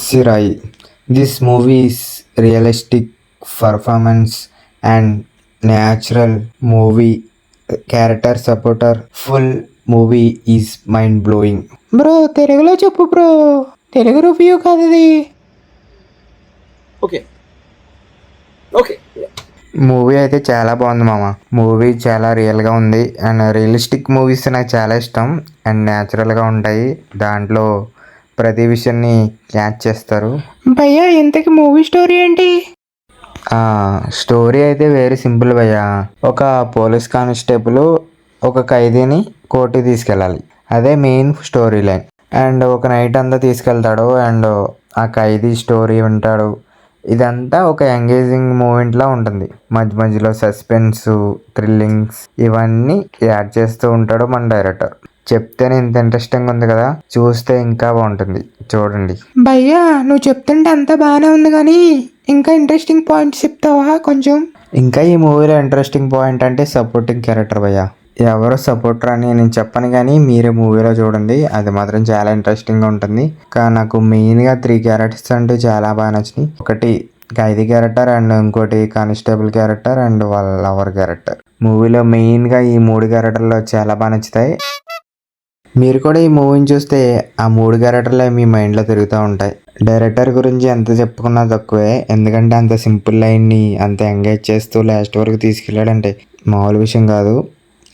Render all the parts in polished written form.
Sirai. This movie is realistic performance and natural movie character supporter. Full movie is mind blowing. Bro తెలుగులో చెప్పు bro, Telugu review కాదు ఇది. Okay okay movie అయితే చాలా బాగుంది మామ. మూవీ చాలా రియల్గా ఉంది అండ్ రియలిస్టిక్ మూవీస్ నాకు చాలా ఇష్టం అండ్ న్యాచురల్గా ఉంటాయి. దాంట్లో ప్రతి విషయాన్ని క్యాచ్ చేస్తారు. భయ్యా ఇంతకి మూవీ స్టోరీ ఏంటి? స్టోరీ అయితే వెరీ సింపుల్ భయ్యా. ఒక పోలీస్ కానిస్టేబుల్ ఒక ఖైదీని కోర్టుకి తీసుకెళ్ళాలి. అదే మెయిన్ స్టోరీ లైన్. అండ్ ఒక నైట్ అంతా తీసుకెళ్తాడు అండ్ ఆ ఖైదీ స్టోరీ వింటాడు. ఇదంతా ఒక ఎంగేజింగ్ మూమెంట్లా ఉంటుంది. మధ్య మధ్యలో సస్పెన్స్, థ్రిల్లింగ్స్ ఇవన్నీ యాడ్ చేస్తూ ఉంటాడు మన డైరెక్టర్. చెప్తేనే ఇంత ఇంట్రెస్టింగ్ ఉంది కదా, చూస్తే ఇంకా బాగుంటుంది, చూడండి. భయ్యా నువ్వు చెప్తుంటే అంతా బాగానే ఉంది కానీ ఇంకా ఇంట్రెస్టింగ్ పాయింట్స్ చెప్తావా కొంచెం? ఇంకా ఈ మూవీలో ఇంట్రెస్టింగ్ పాయింట్ అంటే సపోర్టింగ్ క్యారెక్టర్ భయ్యా. ఎవరో సపోర్టర్ అని నేను చెప్పను కానీ మీరే మూవీలో చూడండి, అది మాత్రం చాలా ఇంట్రెస్టింగ్గా ఉంటుంది. కానీ నాకు మెయిన్గా 3 క్యారెక్టర్స్ అంటే చాలా బాగా నచ్చినాయి. ఒకటి ఖైదీ క్యారెక్టర్ అండ్ ఇంకోటి కానిస్టేబుల్ క్యారెక్టర్ అండ్ వాళ్ళ లవర్ క్యారెక్టర్. మూవీలో మెయిన్గా ఈ 3 క్యారెక్టర్లు చాలా బాగా నచ్చుతాయి. మీరు కూడా ఈ మూవీని చూస్తే ఆ 3 క్యారెక్టర్లే మీ మైండ్లో తిరుగుతూ ఉంటాయి. డైరెక్టర్ గురించి ఎంత చెప్పుకున్నా తక్కువే, ఎందుకంటే అంత సింపుల్ లైన్ని అంత ఎంగేజ్ చేస్తూ లాస్ట్ వరకు తీసుకెళ్ళాడంటే మామూలు విషయం కాదు.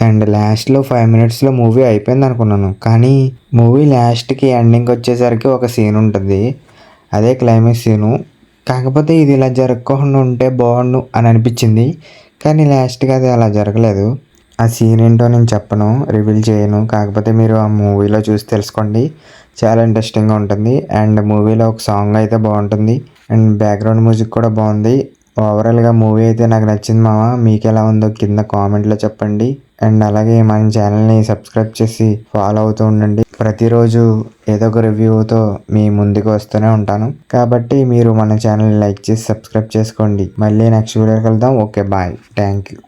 అండ్ లాస్ట్లో 5 మినిట్స్లో మూవీ అయిపోయింది అనుకున్నాను, కానీ మూవీ లాస్ట్కి ఎండింగ్ వచ్చేసరికి ఒక సీన్ ఉంటుంది, అదే క్లైమాక్స్ సీను. కాకపోతే ఇది ఇలా జరగకుండా ఉంటే బాగుండు అని అనిపించింది, కానీ లాస్ట్కి అది అలా జరగలేదు. ఆ సీన్ ఏంటో నేను చెప్పను, రివీల్ చేయను. కాకపోతే మీరు ఆ మూవీలో చూసి తెలుసుకోండి, చాలా ఇంట్రెస్టింగ్గా ఉంటుంది. అండ్ మూవీలో ఒక సాంగ్ అయితే బాగుంటుంది అండ్ బ్యాక్గ్రౌండ్ మ్యూజిక్ కూడా బాగుంది. ఓవరాల్గా మూవీ అయితే నాకు నచ్చింది మామ. మీకు ఎలా ఉందో కింద కామెంట్లో చెప్పండి. అండ్ అలాగే మన ఛానల్ని సబ్స్క్రైబ్ చేసి ఫాలో అవుతూ ఉండండి. ప్రతిరోజు ఏదో ఒక రివ్యూతో మీ ముందుకు వస్తూనే ఉంటాను, కాబట్టి మీరు మన ఛానల్ని లైక్ చేసి సబ్స్క్రైబ్ చేసుకోండి. మళ్ళీ నెక్స్ట్ వీడియోకి వెళ్దాం. Okay bye, thank you.